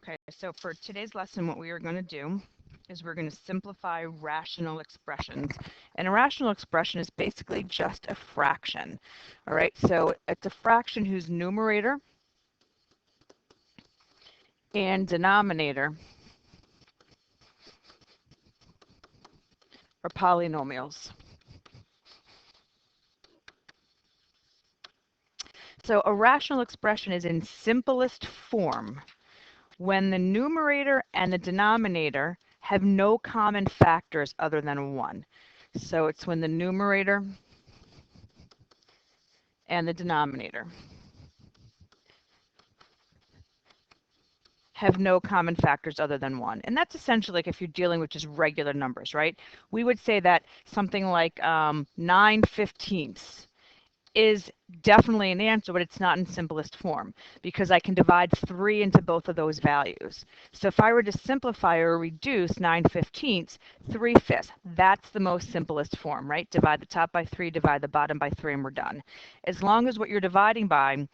Okay, so for today's lesson, what we are going to do is we're going to simplify rational expressions. And a rational expression is basically just a fraction. All right, so it's a fraction whose numerator and denominator are polynomials. So a rational expression is in simplest form when the numerator and the denominator have no common factors other than 1. So it's when the numerator and the denominator have no common factors other than 1. And that's essentially like if you're dealing with just regular numbers, right? We would say that something like 9/15 is definitely an answer, but it's not in simplest form because I can divide 3 into both of those values. So if I were to simplify or reduce 9/15, 3/5, that's the most simplest form, right? Divide the top by 3, divide the bottom by 3, and we're done. As long as what you're dividing by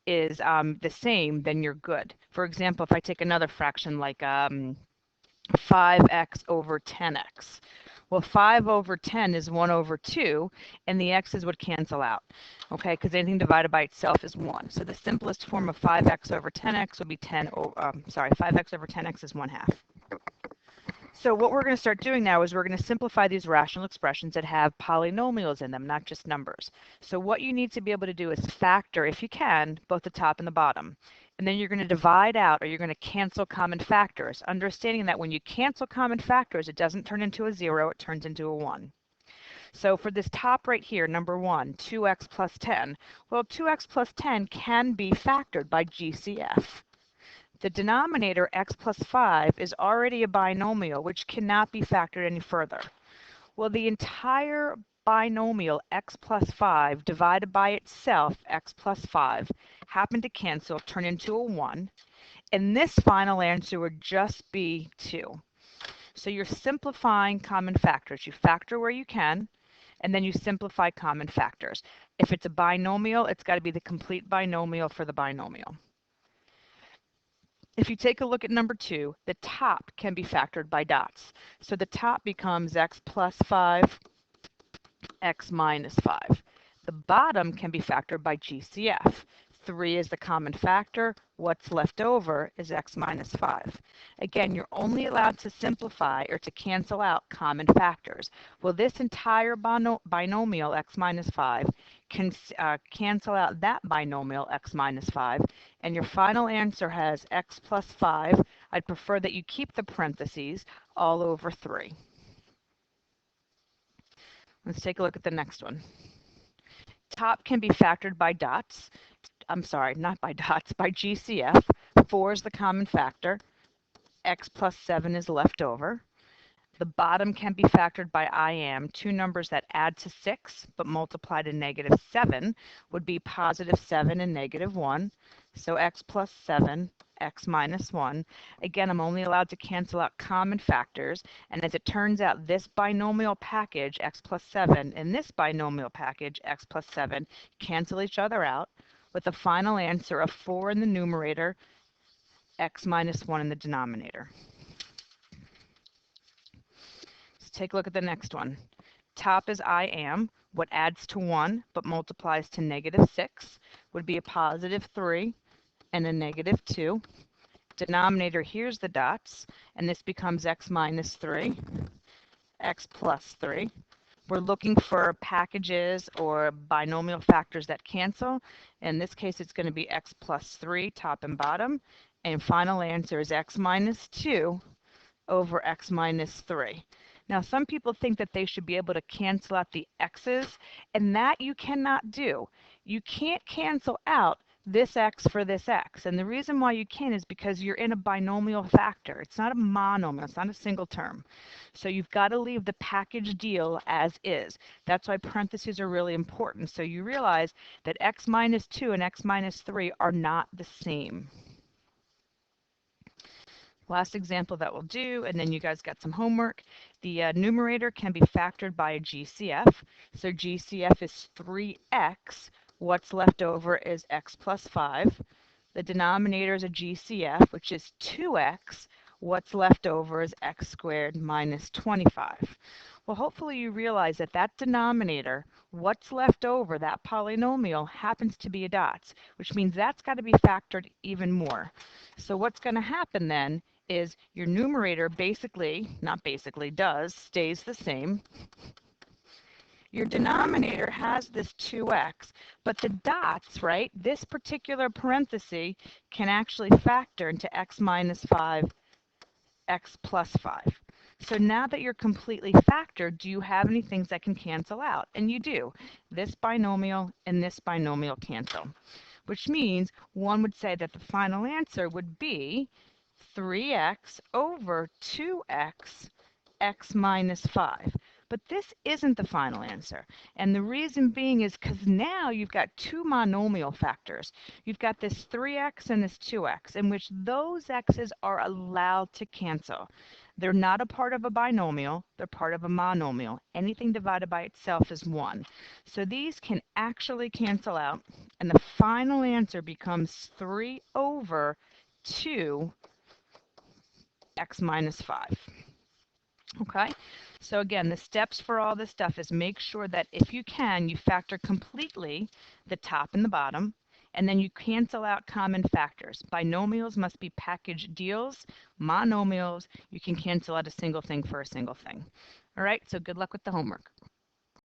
is the same, then you're good. For example, if I take another fraction like 5x over 10x. Well, 5 over 10 is 1 over 2, and the x's would cancel out, okay, because anything divided by itself is 1. So the simplest form of 5x over 10x would be 5x over 10x is 1/2. So what we're going to start doing now is we're going to simplify these rational expressions that have polynomials in them, not just numbers. So what you need to be able to do is factor, if you can, both the top and the bottom. And then you're going to divide out, or you're going to cancel common factors, understanding that when you cancel common factors, it doesn't turn into a 0, it turns into a 1. So for this top right here, number 1, 2x plus 10, well, 2x plus 10 can be factored by GCF. The denominator, x plus 5, is already a binomial, which cannot be factored any further. Well, the entire binomial x plus 5 divided by itself, x plus 5, happen to cancel, turn into a 1, and this final answer would just be 2. So you're simplifying common factors. You factor where you can, and then you simplify common factors. If it's a binomial, it's got to be the complete binomial for the binomial. If you take a look at number 2, the top can be factored by dots. So the top becomes x plus 5, x minus 5. The bottom can be factored by GCF. 3 is the common factor. What's left over is x minus 5. Again, you're only allowed to simplify or to cancel out common factors. Well, this entire binomial, x minus 5, can cancel out that binomial, x minus 5, and your final answer has x plus 5. I'd prefer that you keep the parentheses all over 3. Let's take a look at the next one. Top can be factored by dots. I'm sorry, not by dots, by GCF. 4 is the common factor. X plus 7 is left over. The bottom can be factored by IM. 2 numbers that add to 6 but multiply to -7 would be +7 and -1. So x plus 7, x minus 1. Again, I'm only allowed to cancel out common factors. And as it turns out, this binomial package, x plus 7, and this binomial package, x plus 7, cancel each other out with a final answer of 4 in the numerator, x minus 1 in the denominator. Take a look at the next one. Top is I am. What adds to 1 but multiplies to -6 would be a +3 and a -2. Denominator, here's the dots, and this becomes x minus 3, x plus 3. We're looking for packages or binomial factors that cancel. In this case, it's going to be x plus 3, top and bottom. And final answer is x minus 2 over x minus 3. Now, some people think that they should be able to cancel out the x's, and that you cannot do. You can't cancel out this x for this x, and the reason why you can is because you're in a binomial factor. It's not a monomial, it's not a single term. So you've got to leave the package deal as is. That's why parentheses are really important. So you realize that x minus 2 and x minus 3 are not the same. Last example that we'll do, and then you guys got some homework. The numerator can be factored by a GCF. So GCF is 3x. What's left over is x plus 5. The denominator is a GCF, which is 2x. What's left over is x squared minus 25. Well, hopefully you realize that that denominator, what's left over, that polynomial, happens to be a dots, which means that's got to be factored even more. So what's going to happen then is your numerator basically, not basically, stays the same. Your denominator has this 2x, but the dots, right, this particular parenthesis can actually factor into x minus 5, x plus 5. So now that you're completely factored, do you have any things that can cancel out? And you do. This binomial and this binomial cancel, which means one would say that the final answer would be 3x over 2x, x minus 5. But this isn't the final answer. And the reason being is because now you've got two monomial factors. You've got this 3x and this 2x, in which those x's are allowed to cancel. They're not a part of a binomial, they're part of a monomial. Anything divided by itself is 1. So these can actually cancel out, and the final answer becomes 3 over 2 x minus 5. Okay, so again, the steps for all this stuff is make sure that if you can, you factor completely the top and the bottom, and then you cancel out common factors. Binomials must be package deals. Monomials, you can cancel out a single thing for a single thing. All right, so good luck with the homework.